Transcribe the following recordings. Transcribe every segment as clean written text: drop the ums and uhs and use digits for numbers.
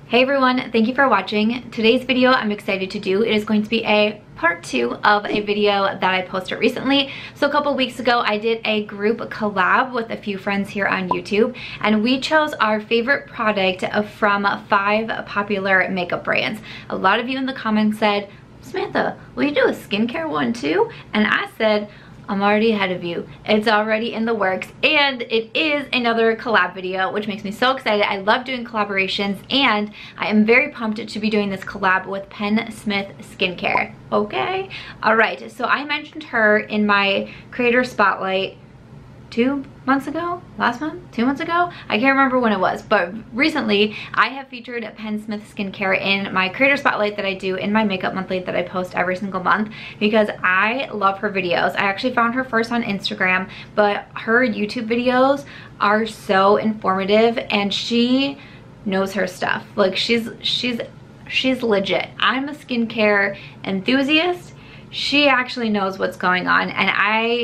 Hey everyone, thank you for watching. Today's video I'm excited to do. It is going to be a part 2 of a video that I posted recently. So a couple weeks ago I did a group collab with a few friends here on YouTube, and we chose our favorite product from 5 popular makeup brands. A lot of you in the comments said, Samantha, will you do a skincare one too? And I said, I'm already ahead of you. It's already in the works, and it is another collab video, which makes me so excited. I love doing collaborations, and I am very pumped to be doing this collab with Pen Smith Skincare. Okay? Alright, so I mentioned her in my creator spotlight 2 months ago? Last month? 2 months ago? I can't remember when it was, but recently I have featured Pen Smith Skincare in my creator spotlight that I do in my makeup monthly that I post every single month because I love her videos. I actually found her first on Instagram, but her YouTube videos are so informative and she knows her stuff. Like she's legit. I'm a skincare enthusiast. She actually knows what's going on, and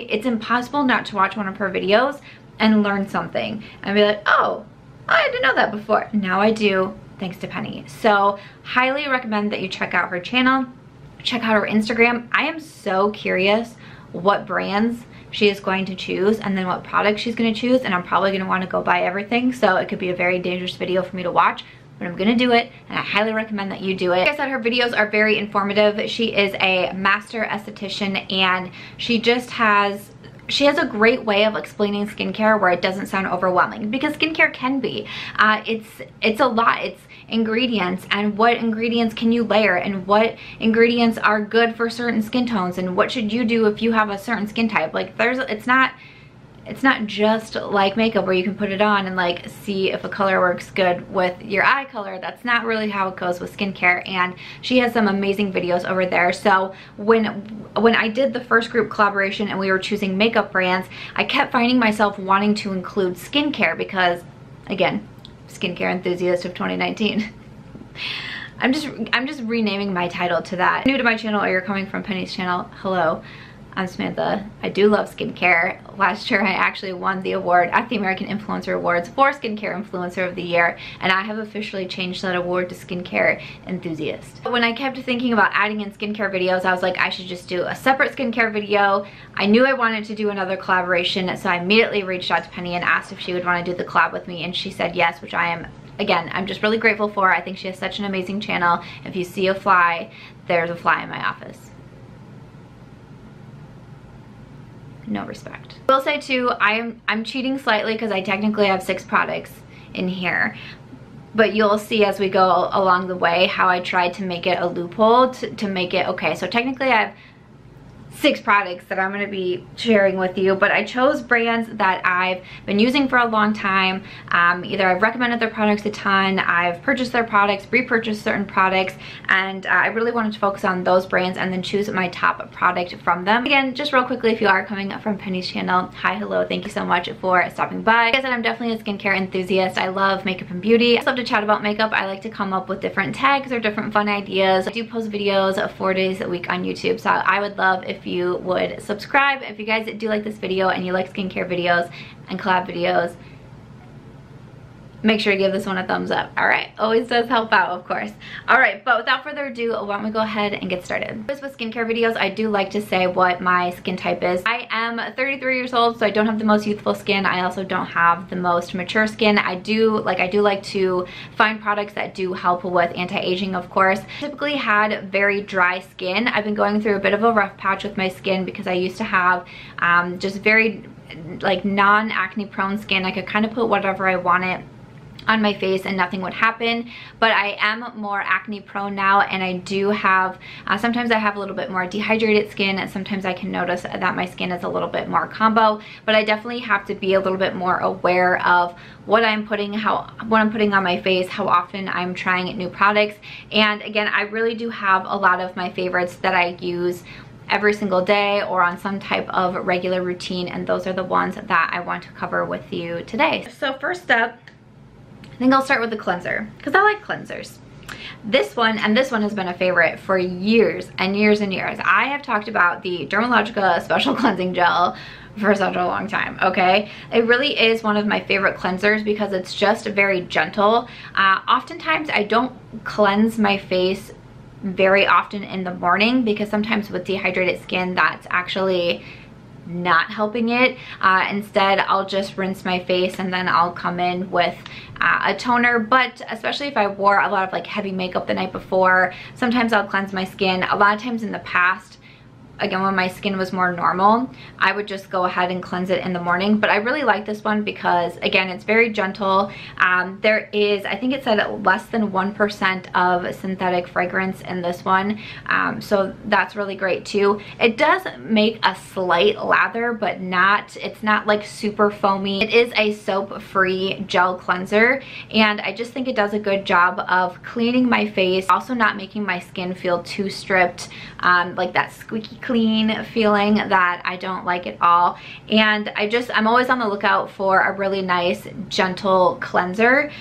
it's impossible not to watch one of her videos and learn something and be like, oh, I didn't know that before. Now I do, thanks to Penny. So highly recommend that you check out her channel, check out her Instagram. I am so curious what brands she is going to choose and then what products she's going to choose, and I'm probably going to want to go buy everything, so it could be a very dangerous video for me to watch. But I'm gonna do it, and I highly recommend that you do it. Like I said, her videos are very informative. She is a master esthetician, and she has a great way of explaining skincare where it doesn't sound overwhelming, because skincare can be. It's a lot. It's ingredients, and what ingredients can you layer, and what ingredients are good for certain skin tones, and what should you do if you have a certain skin type. Like it's not just like makeup where you can put it on and like see if a color works good with your eye color. That's not really how it goes with skincare, and she has some amazing videos over there. So when I did the first group collaboration and we were choosing makeup brands, I kept finding myself wanting to include skincare because, again, skincare enthusiast of 2019. I'm just renaming my title to that. If you're new to my channel or you're coming from Penny's channel, hello. I'm Samantha. I do love skincare. Last year I actually won the award at the American Influencer Awards for Skincare Influencer of the Year, and I have officially changed that award to Skincare Enthusiast. When I kept thinking about adding in skincare videos, I was like, I should just do a separate skincare video. I knew I wanted to do another collaboration, so I immediately reached out to Penny and asked if she would want to do the collab with me, and she said yes, which I am, again, I'm just really grateful for. I think she has such an amazing channel. If you see a fly, there's a fly in my office. No respect. I will say too, I'm cheating slightly because I technically have 6 products in here, but you'll see as we go along the way how I tried to make it a loophole to make it okay. So technically I have 6 products that I'm going to be sharing with you, but I chose brands that I've been using for a long time. Either I've recommended their products a ton, I've purchased their products, repurchased certain products, and I really wanted to focus on those brands and then choose my top product from them. Again, just real quickly, if you are coming from Penny's channel, hi, hello, thank you so much for stopping by. Like I said, I'm definitely a skincare enthusiast. I love makeup and beauty. I just love to chat about makeup. I like to come up with different tags or different fun ideas. I do post videos 4 days a week on YouTube, so I would love if you would subscribe. If you guys do like this video and you like skincare videos and collab videos, make sure to give this one a thumbs up. All right, always does help out, of course. All right, but without further ado, why don't we go ahead and get started. With skincare videos, I do like to say what my skin type is. I am 33 years old, so I don't have the most youthful skin. I also don't have the most mature skin. I do like to find products that do help with anti-aging, of course. I typically had very dry skin. I've been going through a bit of a rough patch with my skin because I used to have just very like non-acne prone skin. I could kind of put whatever I wanted on my face and nothing would happen, but I am more acne prone now, and I do have sometimes I have a little bit more dehydrated skin, and sometimes I can notice that my skin is a little bit more combo, but I definitely have to be a little bit more aware of what I'm putting on my face, how often I'm trying new products. And again, I really do have a lot of my favorites that I use every single day or on some type of regular routine, and those are the ones that I want to cover with you today. So first up, I think I'll start with the cleanser because I like cleansers. This one has been a favorite for years and years and years. I have talked about the Dermalogica Special Cleansing Gel for such a long time, okay? It really is one of my favorite cleansers because it's just very gentle. Oftentimes I don't cleanse my face very often in the morning because sometimes with dehydrated skin that's actually not helping it. Instead, I'll just rinse my face and then I'll come in with a toner. But especially if I wore a lot of like heavy makeup the night before, sometimes I'll cleanse my skin. A lot of times in the past, again, when my skin was more normal, I would just go ahead and cleanse it in the morning. But I really like this one because, again, it's very gentle. There is, I think it said less than 1% of synthetic fragrance in this one. So that's really great too. It does make a slight lather, but it's not like super foamy. It is a soap-free gel cleanser, and I just think it does a good job of cleaning my face, also not making my skin feel too stripped, like that squeaky clean feeling that I don't like at all. And I'm always on the lookout for a really nice gentle cleanser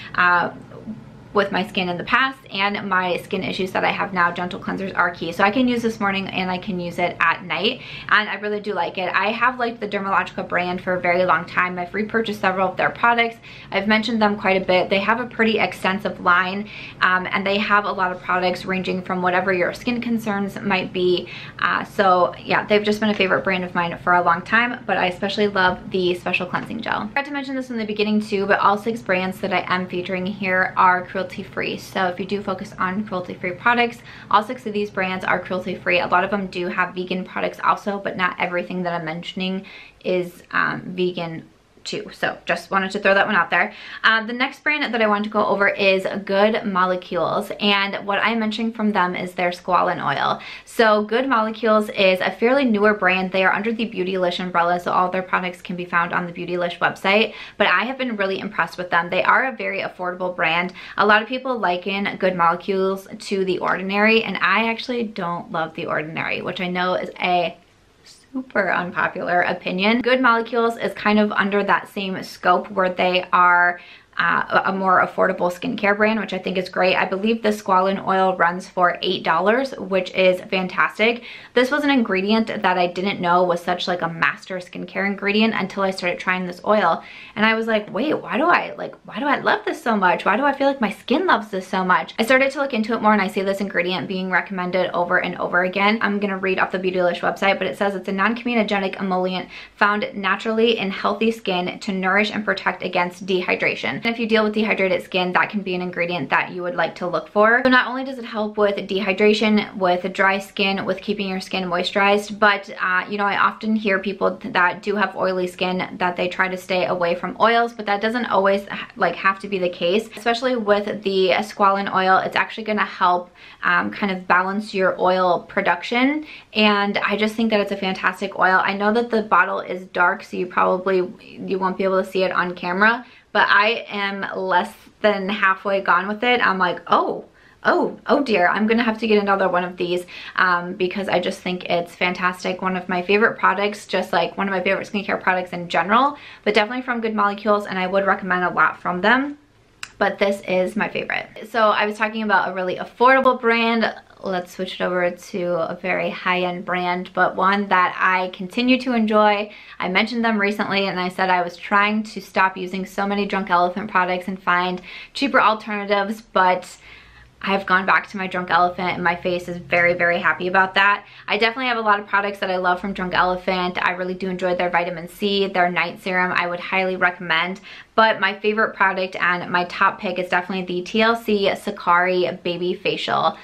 with my skin in the past and my skin issues that I have now. Gentle cleansers are key. So I can use this morning and I can use it at night, and I really do like it. I have liked the Dermalogica brand for a very long time. I've repurchased several of their products. I've mentioned them quite a bit. They have a pretty extensive line, and they have a lot of products ranging from whatever your skin concerns might be. So yeah, they've just been a favorite brand of mine for a long time, but I especially love the special cleansing gel. I forgot to mention this in the beginning too, but all 6 brands that I am featuring here are cruelty-free. So if you do focus on cruelty-free products, all 6 of these brands are cruelty-free. A lot of them do have vegan products also, but not everything that I'm mentioning is vegan too. So just wanted to throw that one out there. The next brand that I want to go over is Good Molecules, and what I'm mentioning from them is their squalane oil. So Good Molecules is a fairly newer brand. They are under the Beautylish umbrella, so all their products can be found on the Beautylish website, but I have been really impressed with them. They are a very affordable brand. A lot of people liken Good Molecules to The Ordinary, and I actually don't love The Ordinary, which I know is a super unpopular opinion. Good Molecules is kind of under that same scope where they are a more affordable skincare brand, which I think is great. I believe the squalane oil runs for $8, which is fantastic. This was an ingredient that I didn't know was such like a master skincare ingredient until I started trying this oil, and I was like, wait, why do I love this so much? Why do I feel like my skin loves this so much? I started to look into it more, and I see this ingredient being recommended over and over again. I'm gonna read off the Beautylish website, but it says it's a non-comedogenic emollient found naturally in healthy skin to nourish and protect against dehydration. And if you deal with dehydrated skin, that can be an ingredient that you would like to look for. So not only does it help with dehydration, with dry skin, with keeping your skin moisturized, but you know, I often hear people that do have oily skin that they try to stay away from oils, but that doesn't always like have to be the case. Especially with the squalane oil, it's actually going to help kind of balance your oil production, and I just think that it's a fantastic oil. I know that the bottle is dark, so you won't be able to see it on camera, but I am less than halfway gone with it. I'm like, oh dear, I'm gonna have to get another one of these because I just think it's fantastic. One of my favorite products, just like one of my favorite skincare products in general, but definitely from Good Molecules, and I would recommend a lot from them, but this is my favorite. So I was talking about a really affordable brand. Let's switch it over to a very high-end brand, but one that I continue to enjoy. I mentioned them recently, and I said I was trying to stop using so many Drunk Elephant products and find cheaper alternatives, but I've gone back to my Drunk Elephant, and my face is very, very happy about that. I definitely have a lot of products that I love from Drunk Elephant. I really do enjoy their vitamin C, their night serum. I would highly recommend. But my favorite product and my top pick is definitely the TLC Sakari Baby Facial.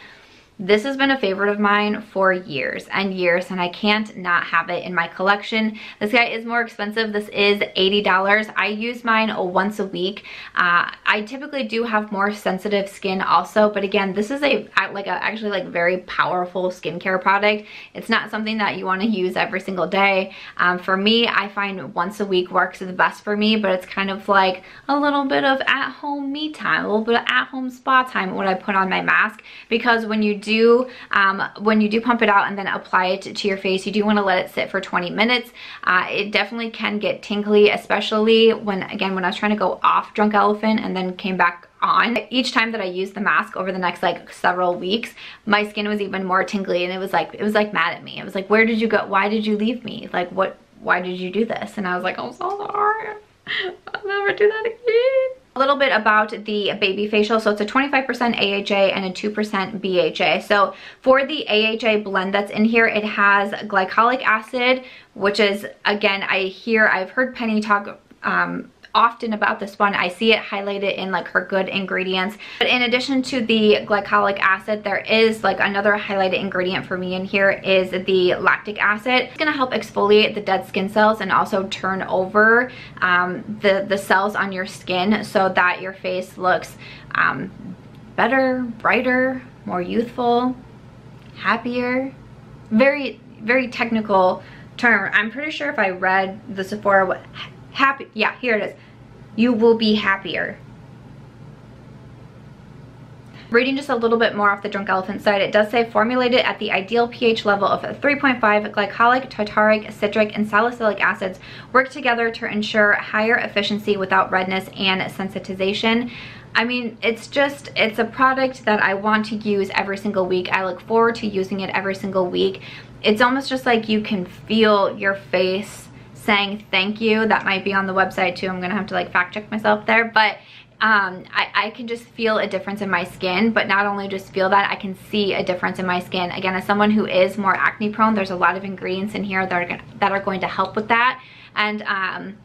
This has been a favorite of mine for years and years, and I can't not have it in my collection. This guy is more expensive. This is $80. I use mine once a week. I typically do have more sensitive skin also, but again, this is actually very powerful skincare product. It's not something that you want to use every single day. For me, I find once a week works the best for me, but it's kind of like a little bit of at-home me time, a little bit of at-home spa time when I put on my mask, because when you do pump it out and then apply it to your face, you do want to let it sit for 20 minutes. It definitely can get tingly, especially when I was trying to go off Drunk Elephant and then came back on. Each time that I used the mask over the next several weeks, my skin was even more tingly, and it was like mad at me. It was like, where did you go? Why did you leave me? Like, why did you do this? And I was like, I'm so sorry. I'll never do that again. A little bit about the baby facial. So it's a 25% AHA and a 2% BHA. So for the AHA blend that's in here, it has glycolic acid, which is, again, I've heard Penny talk often about this one. I see it highlighted in like her good ingredients. But in addition to the glycolic acid, there is like another highlighted ingredient for me in here is the lactic acid. It's gonna help exfoliate the dead skin cells and also turn over the cells on your skin so that your face looks better, brighter, more youthful, happier. Very, very technical term. I'm pretty sure if I read the Sephora happy, yeah, here it is. You will be happier. Reading just a little bit more off the Drunk Elephant side, it does say formulated at the ideal pH level of 3.5, glycolic, tartaric, citric, and salicylic acids work together to ensure higher efficiency without redness and sensitization. I mean, it's a product that I want to use every single week. I look forward to using it every single week. It's almost just like you can feel your face saying thank you. That might be on the website too. I'm gonna have to like fact check myself there, but I can just feel a difference in my skin. But not only just feel that, I can see a difference in my skin. Again, as someone who is more acne prone, there's a lot of ingredients in here that are going to help with that. And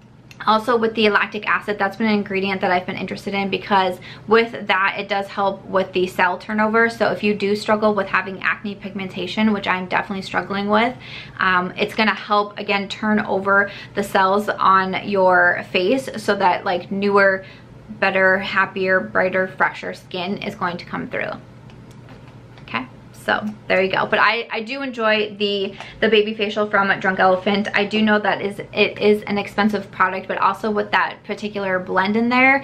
also with the lactic acid, that's been an ingredient that I've been interested in because with that, it does help with the cell turnover. So if you do struggle with having acne pigmentation, which I'm definitely struggling with, it's gonna help, again, turn over the cells on your face so that like newer, better, happier, brighter, fresher skin is going to come through. Okay. So there you go. But I do enjoy the baby facial from Drunk Elephant. I do know that it is an expensive product, but also with that particular blend in there,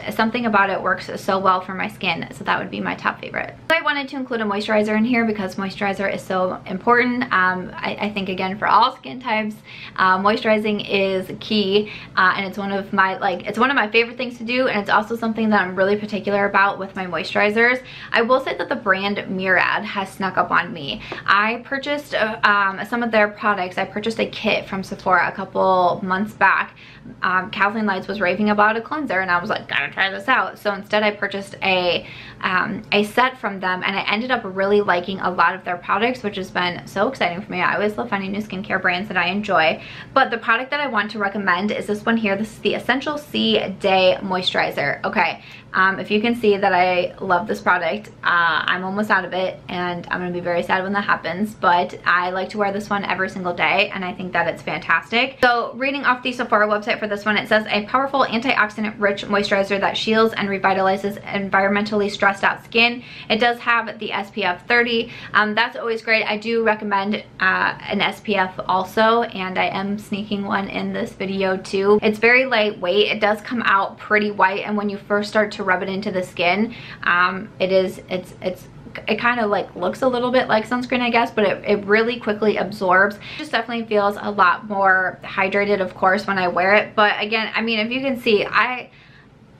something about it works so well for my skin. So that would be my top favorite. So I wanted to include a moisturizer in here because moisturizer is so important. I think, again, for all skin types, moisturizing is key, and it's one of my favorite things to do, and it's also something that I'm really particular about with my moisturizers. I will say that the brand Murad has snuck up on me. I purchased some of their products. I purchased a kit from Sephora a couple months back. Kathleen Lights was raving about a cleanser, and I was like, gotta try this out. So instead I purchased a set from them, and I ended up really liking a lot of their products, which has been so exciting for me. I always love finding new skincare brands that I enjoy. But the product that I want to recommend is this one here. This is the Essential C Day Moisturizer. Okay, if you can see that I love this product, I'm almost out of it, and I'm gonna be very sad when that happens, but I like to wear this one every single day, and I think that it's fantastic. So reading off the Sephora website for this one, it says a powerful antioxidant rich moisturizer that shields and revitalizes environmentally stressed out skin. It does have the SPF 30. That's always great. I do recommend an SPF also, and I am sneaking one in this video too. It's very lightweight. It does come out pretty white, and when you first start to rub it into the skin, it kind of like looks a little bit like sunscreen, I guess, but it really quickly absorbs. It just definitely feels a lot more hydrated, of course, when I wear it. But again, I mean, if you can see, I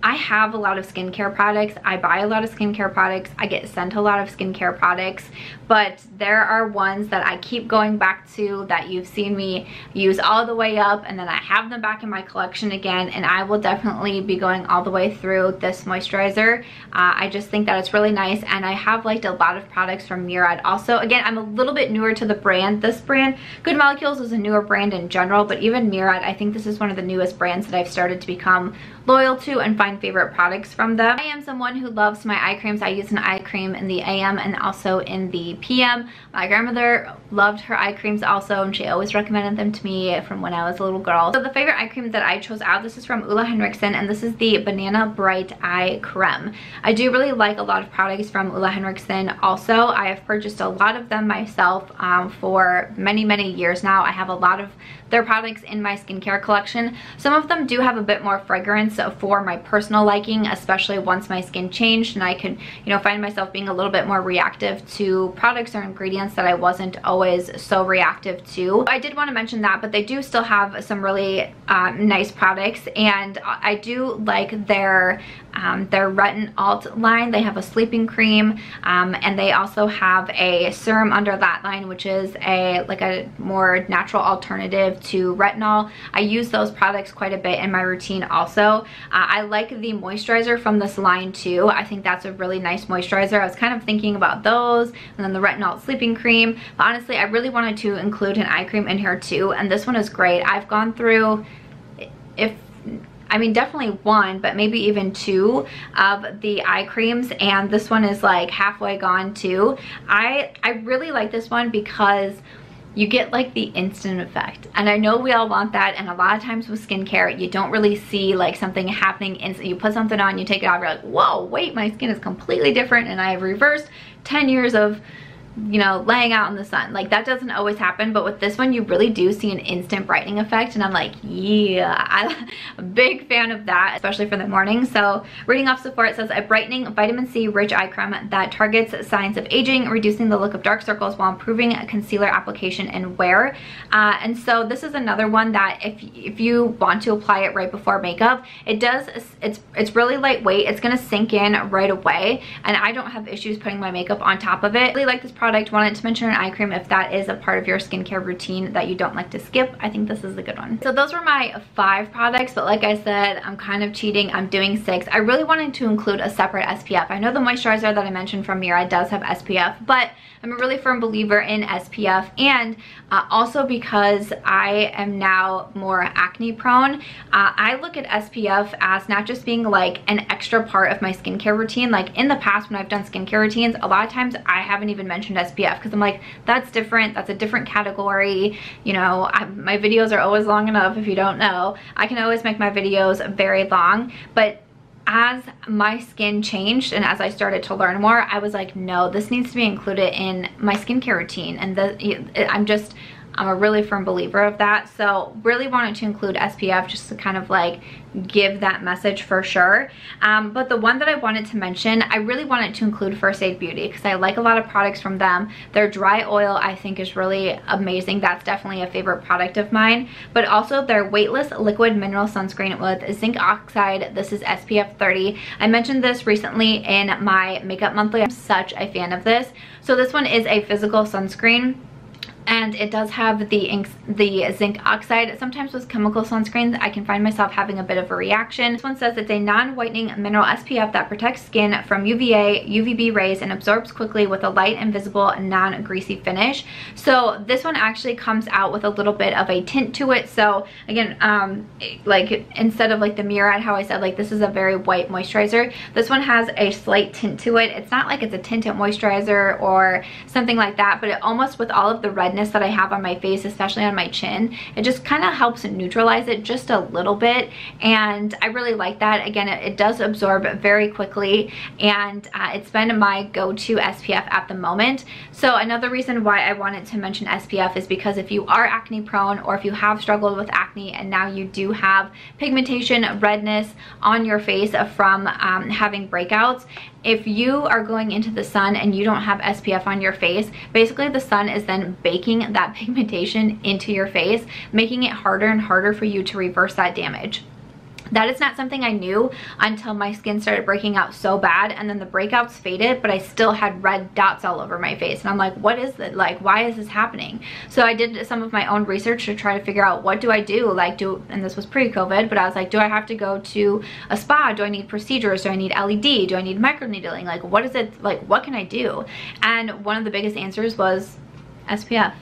have a lot of skincare products. I buy a lot of skincare products. I get sent a lot of skincare products, but there are ones that I keep going back to that you've seen me use all the way up, and then I have them back in my collection again, and I will definitely be going all the way through this moisturizer. I just think that it's really nice, and I have liked a lot of products from Murad also. Again, I'm a little bit newer to the brand. This brand, Good Molecules, is a newer brand in general, but even Murad, I think this is one of the newest brands that I've started to become loyal to and find favorite products from them. I am someone who loves my eye creams. I use an eye cream in the AM and also in the PM. My grandmother loved her eye creams also, and she always recommended them to me from when I was a little girl. So the favorite eye cream that I chose out, this is from Olehenriksen, and this is the Banana Bright Eye Creme. I do really like a lot of products from Olehenriksen also. I have purchased a lot of them myself for many years now. I have a lot of their products in my skincare collection. Some of them do have a bit more fragrance for my personal personal liking, especially once my skin changed and I could, you know, find myself being a little bit more reactive to products or ingredients that I wasn't always so reactive to. I did want to mention that, but they do still have some really nice products, and I do like their Retin Alt line. They have a sleeping cream, and they also have a serum under that line, which is like a more natural alternative to retinol. I use those products quite a bit in my routine also. I like the moisturizer from this line too. I think that's a really nice moisturizer. I was kind of thinking about those, and then the Retin Alt sleeping cream, but honestly I really wanted to include an eye cream in here too, and this one is great. I've gone through, I mean definitely one, but maybe even two of the eye creams, and this one is like halfway gone too. I really like this one because you get like the instant effect, and I know we all want that, and a lot of times with skincare you don't really see like something happening instant. You put something on, you take it off, you're like, whoa, wait, my skin is completely different, and I have reversed 10 years of, you know, laying out in the sun. Like that doesn't always happen, but with this one you really do see an instant brightening effect, and I'm like, yeah, I'm a big fan of that, especially for the morning. So reading off so far, it says a brightening vitamin C rich eye cream that targets signs of aging, reducing the look of dark circles while improving concealer application and wear. And so this is another one that if you want to apply it right before makeup, it's really lightweight. It's gonna sink in right away, and I don't have issues putting my makeup on top of it. I really like this product. Wanted to mention an eye cream if that is a part of your skincare routine that you don't like to skip. I think this is a good one. So those were my 5 products, but like I said, I'm kind of cheating. I'm doing 6. I really wanted to include a separate SPF. I know the moisturizer that I mentioned from Murad does have SPF, but I'm a really firm believer in SPF, and also because I am now more acne prone, I look at SPF as not just being like an extra part of my skincare routine. Like in the past when I've done skincare routines, a lot of times I haven't even mentioned SPF because I'm like, that's different, that's a different category. You know, my videos are always long enough. If you don't know, I can always make my videos very long, but as my skin changed and as I started to learn more, I was like, no, this needs to be included in my skincare routine. And I'm a really firm believer of that. So really wanted to include SPF just to kind of like give that message for sure. But the one that I wanted to mention, I really wanted to include First Aid Beauty because I like a lot of products from them. Their dry oil I think is really amazing. That's definitely a favorite product of mine. But also their weightless liquid mineral sunscreen with zinc oxide. This is SPF 30. I mentioned this recently in my makeup monthly. I'm such a fan of this. So this one is a physical sunscreen, and it does have the zinc oxide. Sometimes with chemical sunscreens I can find myself having a bit of a reaction. This one says it's a non-whitening mineral SPF that protects skin from UVA, UVB rays, and absorbs quickly with a light, invisible, non-greasy finish. So this one actually comes out with a little bit of a tint to it. So again, like instead of like the Murad, how I said like this is a very white moisturizer, this one has a slight tint to it. It's not like it's a tinted moisturizer or something like that, but it almost, with all of the redness that I have on my face, especially on my chin, it just kind of helps neutralize it just a little bit, and I really like that. Again, it does absorb very quickly, and it's been my go-to SPF at the moment. So another reason why I wanted to mention SPF is because if you are acne prone, or if you have struggled with acne and now you do have pigmentation, redness on your face from having breakouts, if you are going into the sun and you don't have SPF on your face, basically the sun is then baking that pigmentation into your face, making it harder and harder for you to reverse that damage. That is not something I knew until my skin started breaking out so bad, and then the breakouts faded, but I still had red dots all over my face, and I'm like, what is it? Like, why is this happening? So I did some of my own research to try to figure out, what do I do? Like, and this was pre-COVID, but I was like, do I have to go to a spa? Do I need procedures? Do I need LED? Do I need microneedling? Like, what is it? Like, what can I do? And one of the biggest answers was SPF.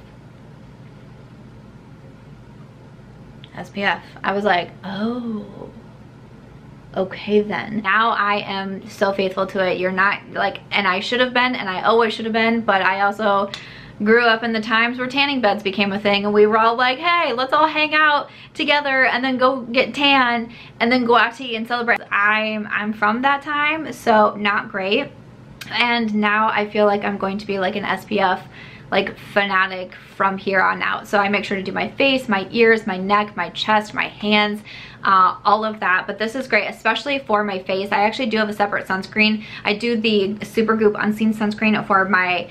SPF. I was like, oh, okay then. Now I am so faithful to it. You're not like, and I should have been, and I always should have been, but I also grew up in the times where tanning beds became a thing, and we were all like, hey, let's all hang out together and then go get tan and then go out to eat and celebrate. I'm from that time, so not great. And now I feel like I'm going to be like an SPF like fanatic from here on out. So I make sure to do my face, my ears, my neck, my chest, my hands. all of that. But this is great, especially for my face. I actually do have a separate sunscreen. I do the Supergoop Unseen sunscreen for my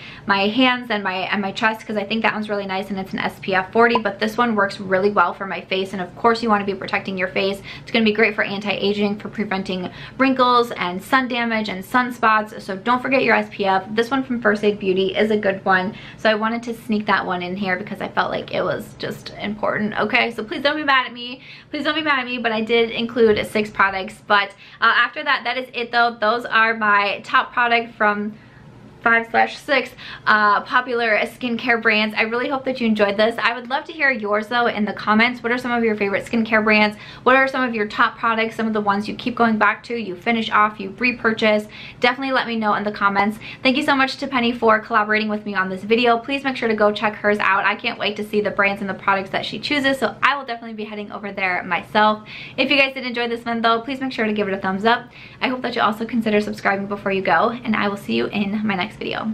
hands and my chest, because I think that one's really nice and it's an SPF 40, but this one works really well for my face. And of course you want to be protecting your face. It's going to be great for anti-aging, for preventing wrinkles and sun damage and sunspots. So don't forget your SPF. This one from First Aid Beauty is a good one, so I wanted to sneak that one in here because I felt like it was just important. Okay, so please don't be mad at me. Please don't be mad at me, but I did include 6 products. But after that, that is it though. Those are my top product from 5/6 popular skincare brands. I really hope that you enjoyed this. I would love to hear yours though in the comments. What are some of your favorite skincare brands? What are some of your top products? Some of the ones you keep going back to, you finish off, you repurchase? Definitely let me know in the comments. Thank you so much to Penny for collaborating with me on this video. Please make sure to go check hers out. I can't wait to see the brands and the products that she chooses, so I will definitely be heading over there myself. If you guys did enjoy this one though, please make sure to give it a thumbs up. I hope that you also consider subscribing before you go, and I will see you in my next video.